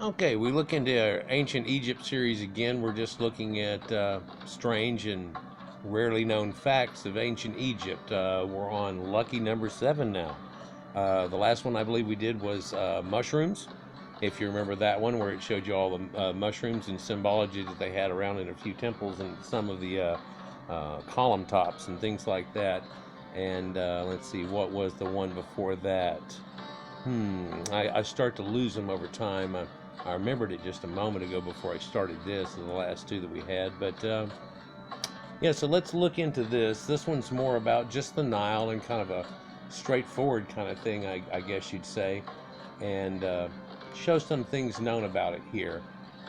Okay, we look into our ancient Egypt series again. We're just looking at strange and rarely known facts of ancient Egypt. We're on lucky number 7 now. The last one I believe we did was mushrooms. If you remember that one, where it showed you all the mushrooms and symbology that they had around in a few temples and some of the column tops and things like that. And let's see, what was the one before that? I start to lose them over time. I remembered it just a moment ago before I started this and the last two that we had. But yeah, so let's look into this. This one's more about just the Nile and kind of a straightforward kind of thing, I guess you'd say, and show some things known about it here.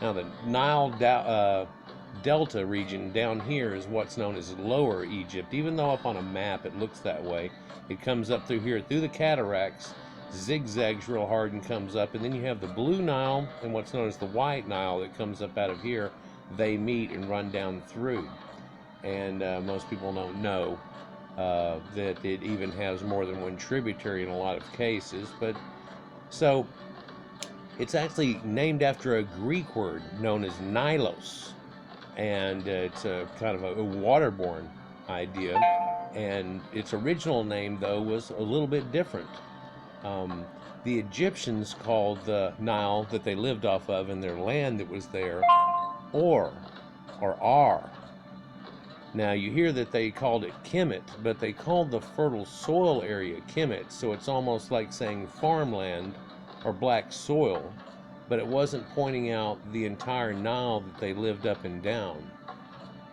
Now, the Nile Delta region down here is what's known as Lower Egypt. Even though up on a map it looks that way, it comes up through here, through the cataracts, zigzags real hard and comes up, and then you have the Blue Nile and what's known as the White Nile that comes up out of here. They meet and run down through, and most people don't know that it even has more than one tributary in a lot of cases. But so it's actually named after a Greek word known as Nilos, and it's a kind of a waterborne idea, and its original name though was a little bit different. The Egyptians called the Nile that they lived off of and their land that was there Or, or Ar. Now you hear that they called it Kemet, but they called the fertile soil area Kemet, so it's almost like saying farmland or black soil, but it wasn't pointing out the entire Nile that they lived up and down.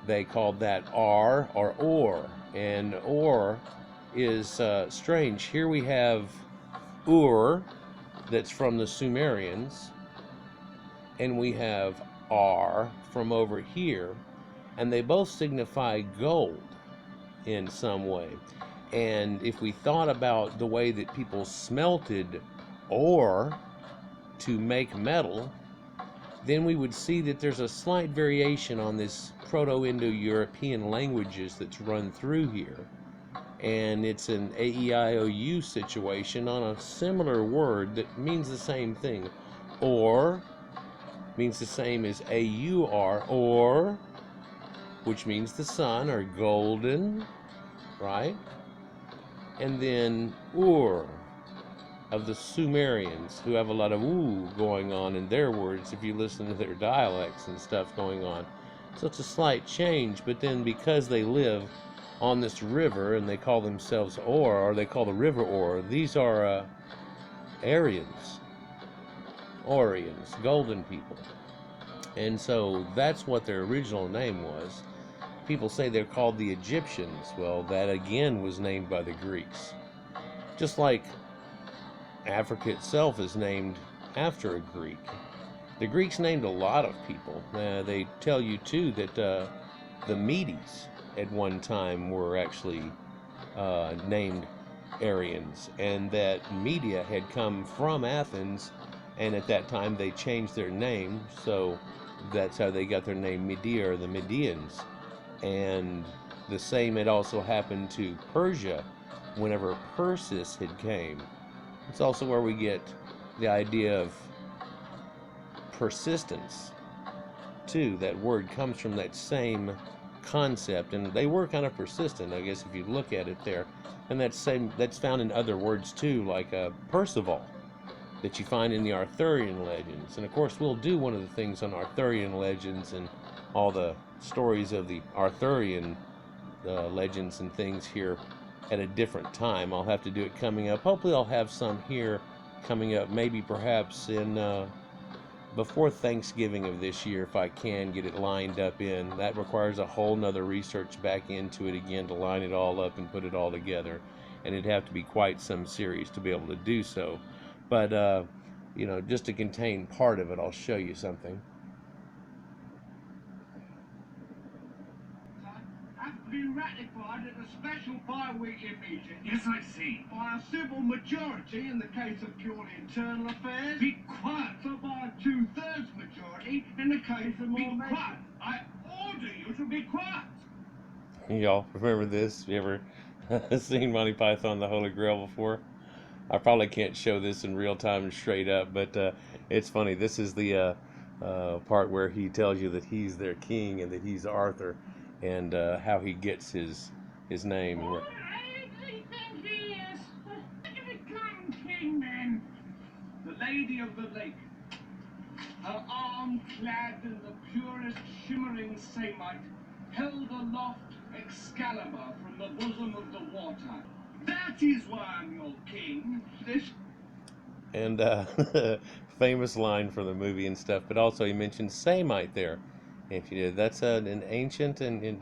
They called that Ar or Or, and Or is strange. Here we have Ur, that's from the Sumerians, and we have Ar from over here, and they both signify gold in some way. And if we thought about the way that people smelted ore to make metal, then we would see that there's a slight variation on this Proto-Indo-European languages that's run through here. And it's an AEIOU situation on a similar word that means the same thing. Or means the same as AUR, or, which means the sun or golden, right? And then Ur of the Sumerians, who have a lot of ooh going on in their words if you listen to their dialects and stuff going on. So it's a slight change, but then because they live on this river and they call themselves or they call the river Or, these are Aryans, Orions, golden people. And so that's what their original name was. People say they're called the Egyptians. Well, that again was named by the Greeks. Just like Africa itself is named after a Greek. The Greeks named a lot of people. They tell you too that the Medes at one time were actually named Aryans, and that Media had come from Athens, and at that time they changed their name, so that's how they got their name Media, or the Medians. And the same had also happened to Persia whenever Persis had came. It's also where we get the idea of persistence too. That word comes from that same concept, and they were kind of persistent, I guess, if you look at it there. And that's found in other words too, like Percival, that you find in the Arthurian legends. And of course we'll do one of the things on Arthurian legends and all the stories of the Arthurian legends and things here at a different time. I'll have to do it coming up. Hopefully I'll have some here coming up, maybe perhaps in before Thanksgiving of this year, if I can get it lined up in. That requires a whole nother research back into it again to line it all up and put it all together, and it'd have to be quite some series to be able to do so. But you know, just to contain part of it, I'll show you something. Have been ratified at a special bi-weekly meeting. Yes, I see. By a civil majority in the case of purely internal affairs. Be quiet. So by a 2/3 majority in the case of more Be major. quiet. I order you to be quiet. Y'all remember this? You ever seen Monty Python, The Holy Grail before? I probably can't show this in real time and straight up, but it's funny. This is the part where he tells you that he's their king and that he's Arthur, and how he gets his name. All right, I think he is. When did he become king then? The Lady of the Lake. Her arm clad in the purest shimmering samite, held aloft Excalibur from the bosom of the water. That is why I'm your king. This And famous line from the movie and stuff. But also he mentioned samite there. If you did, that's an ancient and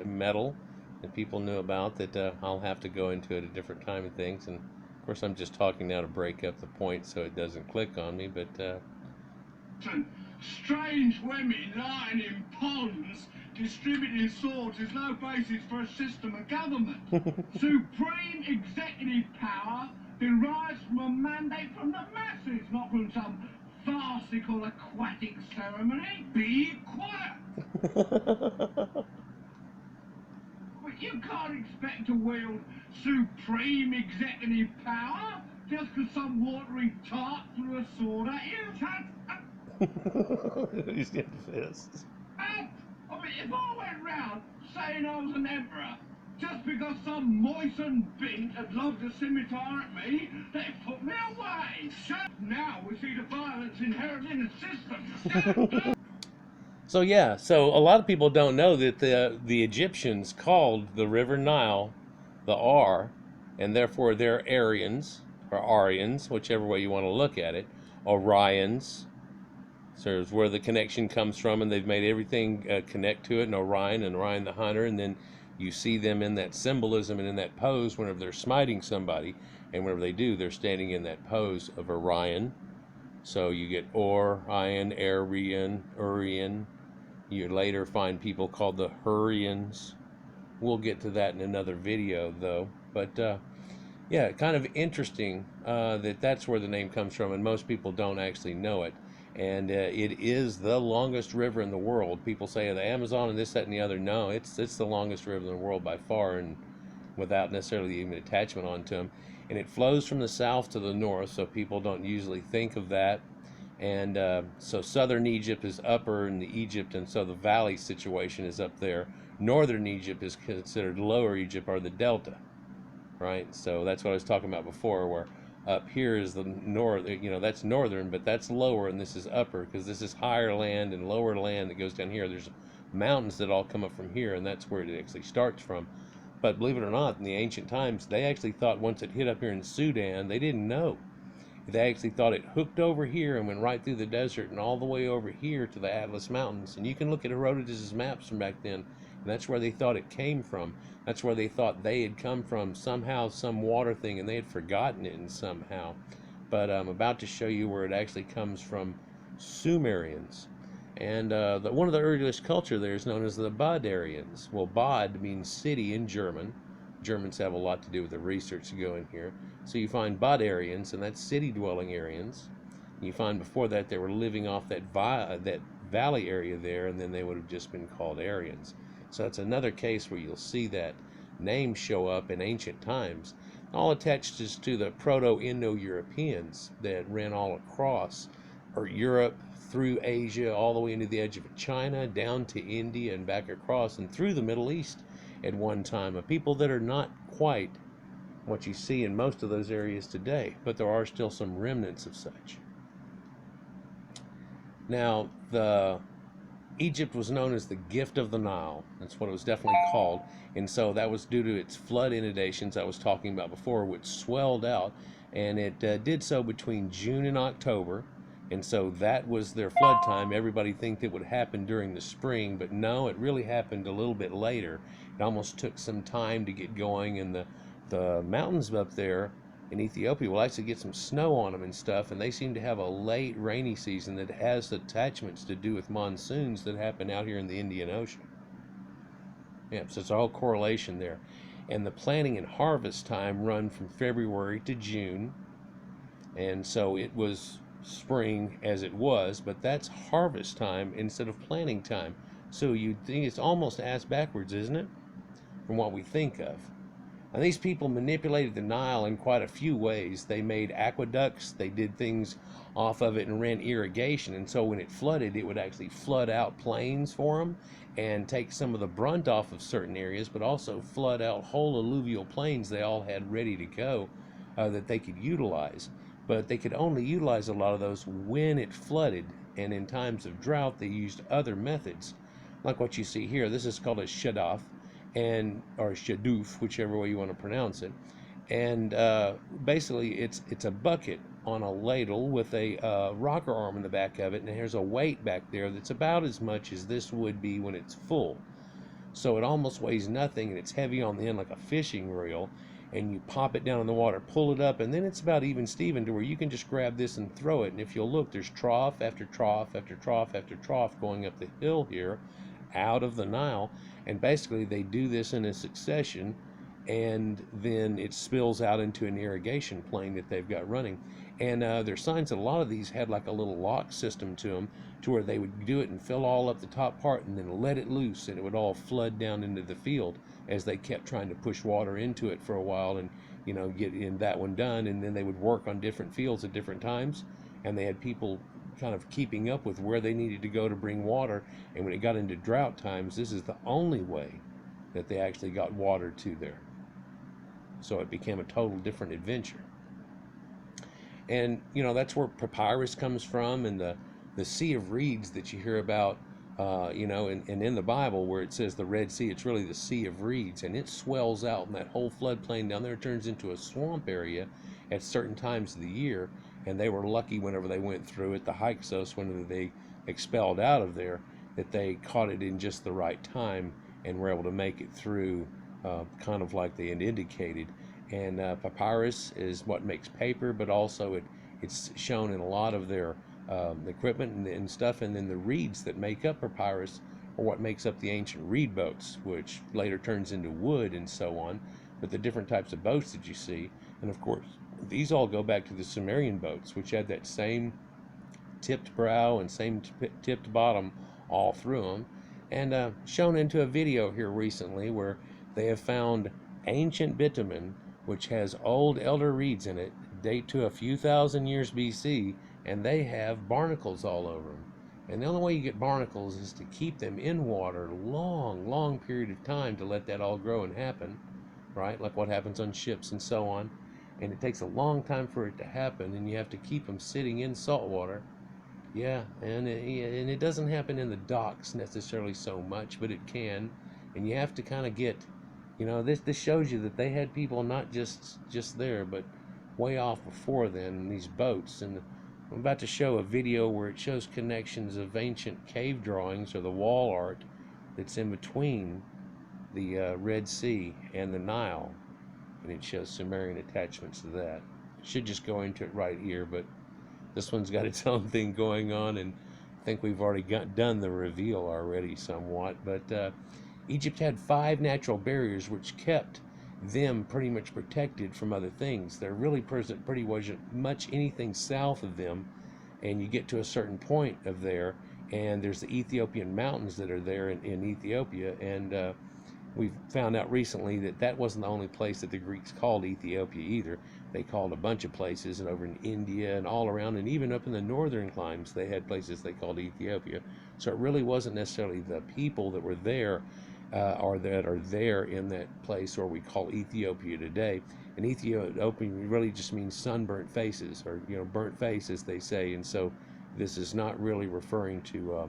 metal that people knew about. That I'll have to go into at a different time and things. And of course, I'm just talking now to break up the point so it doesn't click on me. But strange women lying in ponds distributing swords is no basis for a system of government. Supreme executive power derives from a mandate from the masses, not from some farcical aquatic ceremony. Be quiet. But you can't expect to wield supreme executive power just because some watery tart threw a sword at you. Shut up. he's getting fists. I mean, if I went round saying I was an emperor just because some moistened bint had lobbed a scimitar at me, they'd put me away. Shut now we see the violence inherent in the system. So yeah, so a lot of people don't know that the Egyptians called the river Nile the R, and therefore they're Aryans or Aryans, whichever way you want to look at it, Orions. So it's where the connection comes from, and they've made everything connect to it, and Orion the hunter, and then you see them in that symbolism and in that pose whenever they're smiting somebody, and whenever they do, they're standing in that pose of Orion. So you get Orion, Urian. You later find people called the Hurrians. We'll get to that in another video, though. But yeah, kind of interesting that that's where the name comes from, and most people don't actually know it. And it is the longest river in the world. People say the Amazon and this, that, and the other. No, it's the longest river in the world by far, and without necessarily even attachment onto them. And it flows from the south to the north, so people don't usually think of that. And so southern Egypt is upper in the Egypt, and so the valley situation is up there. Northern Egypt is considered lower Egypt, or the delta, right? So that's what I was talking about before, where up here is the north, that's northern, but that's lower, and this is upper, because this is higher land and lower land that goes down here. There's mountains that all come up from here, and that's where it actually starts from. But believe it or not, in the ancient times, they actually thought once it hit up here in Sudan, they didn't know. They actually thought it hooked over here and went right through the desert and all the way over here to the Atlas Mountains. And you can look at Herodotus' maps from back then, and that's where they thought it came from. That's where they thought they had come from, somehow, some water thing, and they had forgotten it somehow. But I'm about to show you where it actually comes from, Sumerians. And one of the earliest culture there is known as the BadArians. Well, Bad means city in German. Germans have a lot to do with the research going here. So you find BadArians, and that's city-dwelling Aryans. You find before that they were living off that valley area there, and then they would have just been called Aryans. So that's another case where you'll see that name show up in ancient times. All attached is to the Proto-Indo-Europeans that ran all across, or Europe, through Asia, all the way into the edge of China, down to India, and back across, and through the Middle East at one time. A people that are not quite what you see in most of those areas today, but there are still some remnants of such. Now, Egypt was known as the gift of the Nile. That's what it was definitely called. And so that was due to its flood inundations I was talking about before, which swelled out. And it did so between June and October. And so that was their flood time. Everybody think it would happen during the spring, but no, it really happened a little bit later. It almost took some time to get going, and the mountains up there in Ethiopia will actually get some snow on them and stuff, and they seem to have a late rainy season that has attachments to do with monsoons that happen out here in the Indian Ocean. Yeah, so it's a whole correlation there. And the planting and harvest time run from February to June, and so it was spring as it was, but that's harvest time instead of planting time. So you think it's almost ass backwards, isn't it? From what we think of. And these people manipulated the Nile in quite a few ways. They made aqueducts, they did things off of it and ran irrigation. And so when it flooded, it would actually flood out plains for them and take some of the brunt off of certain areas, but also flood out whole alluvial plains they all had ready to go that they could utilize. But they could only utilize a lot of those when it flooded. And in times of drought, they used other methods, like what you see here. This is called a shadaf, or shadoof, whichever way you want to pronounce it. And basically, it's a bucket on a ladle with a rocker arm in the back of it, and there's a weight back there that's about as much as this would be when it's full. So it almost weighs nothing, and it's heavy on the end like a fishing reel. And you pop it down in the water, pull it up, and then it's about even Steven to where you can just grab this and throw it. And if you'll look, there's trough after trough after trough after trough going up the hill here out of the Nile. And basically they do this in a succession, and then it spills out into an irrigation plain that they've got running. And there's signs that a lot of these had like a little lock system to them, to where they would do it and fill all up the top part and then let it loose, and it would all flood down into the field as they kept trying to push water into it for a while and, you know, get in that one done. And then they would work on different fields at different times, and they had people kind of keeping up with where they needed to go to bring water. And when it got into drought times, this is the only way that they actually got water to there. So it became a total different adventure. And, you know, that's where papyrus comes from, and the Sea of Reeds that you hear about, you know, and in the Bible where it says the Red Sea, it's really the Sea of Reeds, and it swells out, and that whole floodplain down there turns into a swamp area at certain times of the year. And they were lucky whenever they went through it, the Hyksos, whenever they expelled out of there, that they caught it in just the right time and were able to make it through kind of like they had indicated. And papyrus is what makes paper, but also it's shown in a lot of their equipment and stuff. And then the reeds that make up papyrus are what makes up the ancient reed boats, which later turns into wood and so on. But the different types of boats that you see, and of course these all go back to the Sumerian boats, which had that same tipped prow and same tipped bottom all through them. And shown into a video here recently where they have found ancient bitumen, which has old elder reeds in it, date to a few thousand years BC, and they have barnacles all over them. And the only way you get barnacles is to keep them in water long period of time to let that all grow and happen, right? Like what happens on ships and so on. And it takes a long time for it to happen, and you have to keep them sitting in salt water. Yeah, and it doesn't happen in the docks necessarily so much, but it can. And you have to kind of get, you know, this shows you that they had people not just there, but way off before then in these boats. And I'm about to show a video where it shows connections of ancient cave drawings or the wall art that's in between the Red Sea and the Nile. And it shows Sumerian attachments to that. Should just go into it right here, but this one's got its own thing going on, and I think we've already done the reveal already somewhat. But Egypt had 5 natural barriers which kept them pretty much protected from other things. There really pretty wasn't much anything south of them, and you get to a certain point of there, and there's the Ethiopian mountains that are there in Ethiopia, and we've found out recently that that wasn't the only place that the Greeks called Ethiopia either. They called a bunch of places, and over in India and all around, and even up in the northern climes, they had places they called Ethiopia. So it really wasn't necessarily the people that were there or that are there in that place, or we call Ethiopia today. And Ethiopia really just means sunburnt faces, or, you know, burnt face, as they say. And so this is not really referring to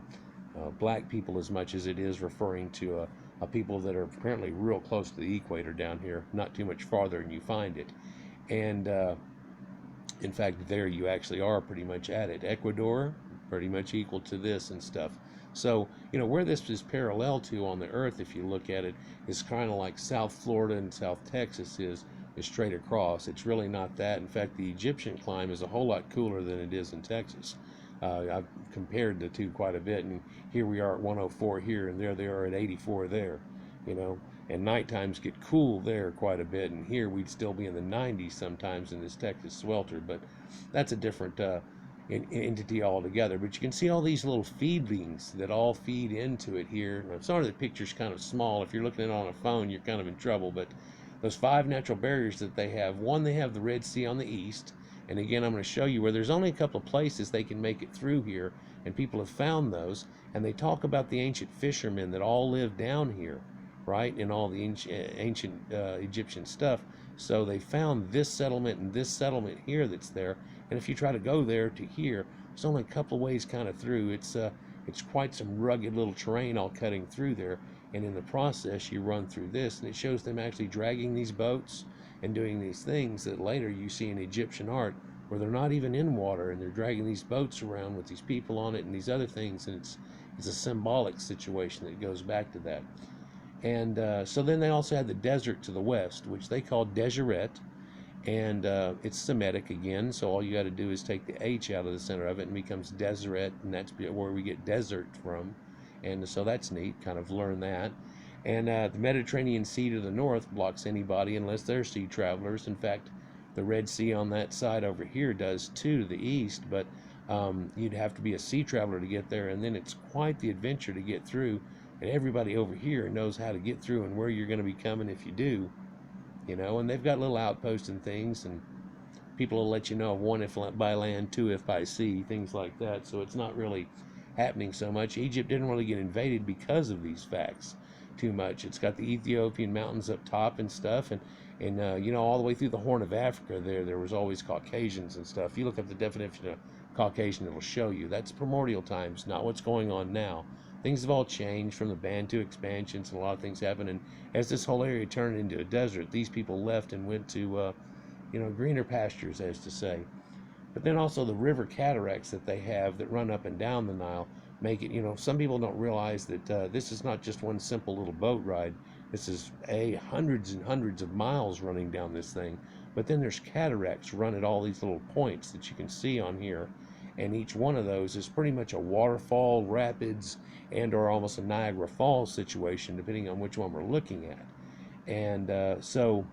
black people as much as it is referring to people that are apparently real close to the equator down here, not too much farther, and you find it. And in fact, there you actually are pretty much at it. Ecuador, pretty much equal to this and stuff. So, you know, where this is parallel to on the earth, if you look at it, is kind of like South Florida and South Texas is straight across. It's really not that. In fact, the Egyptian climate is a whole lot cooler than it is in Texas. I've compared the two quite a bit, and here we are at 104 here, and there they are at 84 there, you know. And night times get cool there quite a bit, and here we'd still be in the 90s sometimes in this Texas swelter, but that's a different entity altogether. But you can see all these little feedlings that all feed into it here. Now, sorry, the picture's kind of small. If you're looking at it on a phone, you're kind of in trouble, but those 5 natural barriers that they have. One, they have the Red Sea on the east, and again, I'm going to show you where there's only a couple of places they can make it through here, and people have found those, and they talk about the ancient fishermen that all lived down here, right, and all the ancient Egyptian stuff. So they found this settlement and this settlement here that's there, and if you try to go there to here, there's only a couple of ways kind of through. It's quite some rugged little terrain all cutting through there, and in the process you run through this, and it shows them actually dragging these boats and doing these things that later you see in Egyptian art where they're not even in water and they're dragging these boats around with these people on it and these other things, and it's a symbolic situation that goes back to that. And so then they also had the desert to the west, which they call Deseret, and it's Semitic again, so all you got to do is take the H out of the center of it and it becomes Deseret, and that's where we get desert from, and so that's neat, kind of learn that. And the Mediterranean Sea to the north blocks anybody unless they're sea travelers. In fact, the Red Sea on that side over here does too, to the east, but you'd have to be a sea traveler to get there, and then it's quite the adventure to get through, and everybody over here knows how to get through and where you're going to be coming if you do, you know, and they've got little outposts and things, and people will let you know, 1 if by land, 2 if by sea, things like that. So it's not really happening so much. Egypt didn't really get invaded because of these facts too much. It's got the Ethiopian mountains up top and stuff, and you know, all the way through the Horn of Africa there was always Caucasians and stuff. If you look up the definition of Caucasian, it'll show you that's primordial times, not what's going on now. Things have all changed from the Bantu expansions, and a lot of things happen, and as this whole area turned into a desert, these people left and went to you know, greener pastures, as to say. But then also the river cataracts that they have that run up and down the Nile make it, you know, some people don't realize that this is not just one simple little boat ride. This is hundreds and hundreds of miles running down this thing. But then there's cataracts run at all these little points that you can see on here, and each one of those is pretty much a waterfall, rapids, and or almost a Niagara Falls situation, depending on which one we're looking at. And so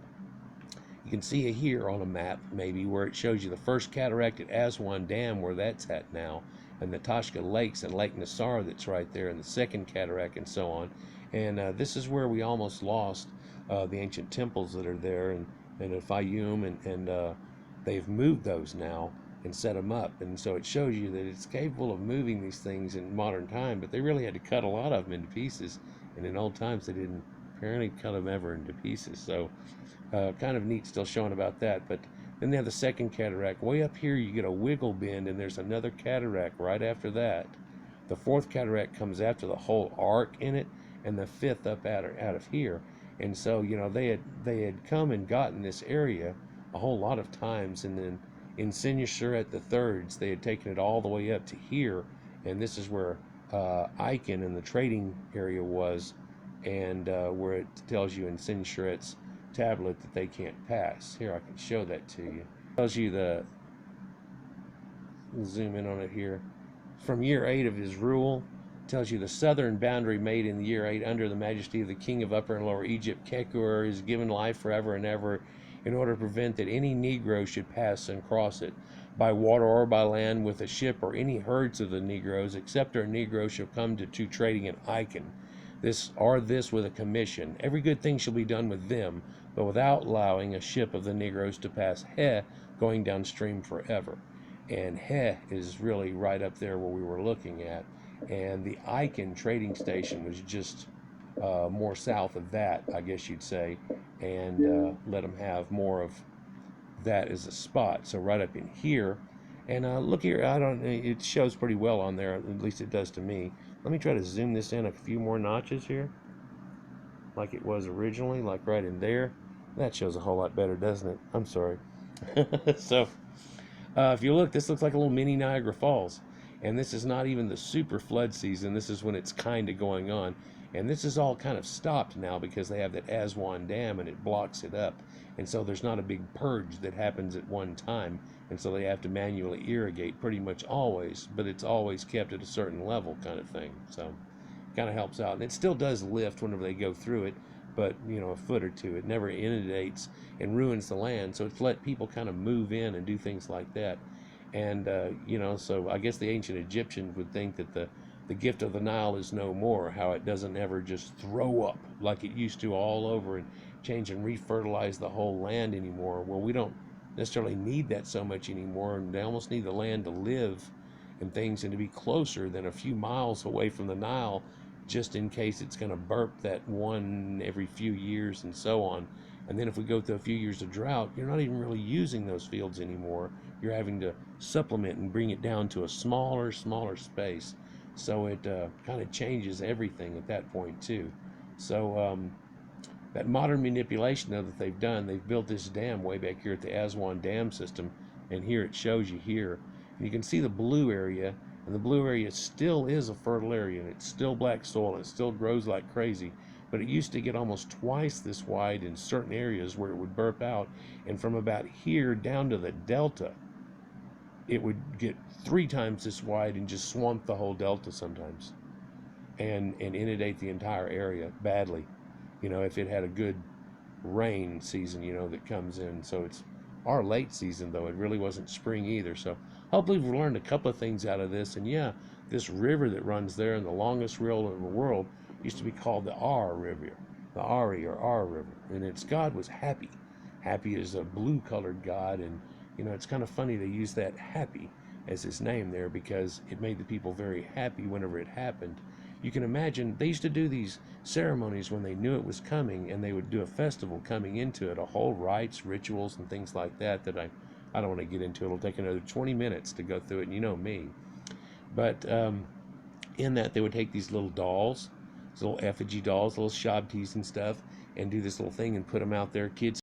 you can see it here on a map, maybe, where it shows you the first cataract at Aswan Dam, where that's at now, and the Tashka Lakes and Lake Nassar that's right there, and the second cataract, and so on. And this is where we almost lost the ancient temples that are there, and at Fayum, and they've moved those now and set them up. And so it shows you that it's capable of moving these things in modern time, but they really had to cut a lot of them into pieces, and in old times they didn't apparently cut them ever into pieces. So kind of neat still showing about that. But then they have the second cataract. Way up here you get a wiggle bend, and there's another cataract right after that. The fourth cataract comes after the whole arc in it, and the fifth up out of here. And so, you know, they had come and gotten this area a whole lot of times, and then in Sinusuret the thirds they had taken it all the way up to here, and this is where Icon and the trading area was, and where it tells you in Sinusuret's tablet that they can't pass. Here, I can show that to you. It tells you the, zoom in on it here, from year 8 of his rule, tells you the southern boundary made in the year 8 under the majesty of the king of Upper and Lower Egypt. Kekur is given life forever and ever, in order to prevent that any Negro should pass and cross it by water or by land with a ship, or any herds of the Negroes, except our Negroes shall come to trading in Icon. This with a commission. Every good thing shall be done with them, but without allowing a ship of the Negroes to pass Heh, going downstream forever. And Heh is really right up there where we were looking at. And the Icon trading station was just more south of that, I guess you'd say, and let them have more of that as a spot. So right up in here, and look here, it shows pretty well on there, at least it does to me. Let me try to zoom this in a few more notches here, like it was originally, like right in there. That shows a whole lot better, doesn't it? I'm sorry. So if you look, this looks like a little mini Niagara Falls, and this is not even the super flood season. This is when it's kind of going on, and this is all kind of stopped now because they have that Aswan Dam and it blocks it up, and so there's not a big purge that happens at one time, and so they have to manually irrigate pretty much always, but it's always kept at a certain level kind of thing. So kind of helps out, and it still does lift whenever they go through it, but you know, a foot or two. It never inundates and ruins the land, so it's let people kind of move in and do things like that. And you know, so I guess the ancient Egyptians would think that the gift of the Nile is no more, how it doesn't ever just throw up like it used to all over, and change and refertilize the whole land anymore. Well, we don't necessarily need that so much anymore, and they almost need the land to live and things and to be closer than a few miles away from the Nile, just in case it's going to burp that one every few years and so on. And then if we go through a few years of drought, you're not even really using those fields anymore. You're having to supplement and bring it down to a smaller space. So it kind of changes everything at that point too. So that modern manipulation though that they've done, they've built this dam way back here at the Aswan Dam system, and here it shows you here. And you can see the blue area, and the blue area still is a fertile area, and it's still black soil, and it still grows like crazy. But it used to get almost twice this wide in certain areas where it would burp out, and from about here down to the delta, it would get 3 times this wide and just swamp the whole delta sometimes, and inundate the entire area badly. You know, if it had a good rain season, you know, that comes in. So it's our late season, though. It really wasn't spring either. So hopefully we've learned a couple of things out of this. And yeah, this river that runs there, and the longest river in the world, used to be called the Ar River, the Ari or Ar River. And its god was Happy. Happy is a blue-colored god, and you know, it's kind of funny they use that Happy as his name there because it made the people very happy whenever it happened. You can imagine they used to do these ceremonies when they knew it was coming, and they would do a festival coming into it, a whole rites, rituals, and things like that that I don't want to get into. It'll take another 20 minutes to go through it, and you know me. But in that, they would take these little dolls, these little effigy dolls, little shabtis and stuff, and do this little thing and put them out there. Kids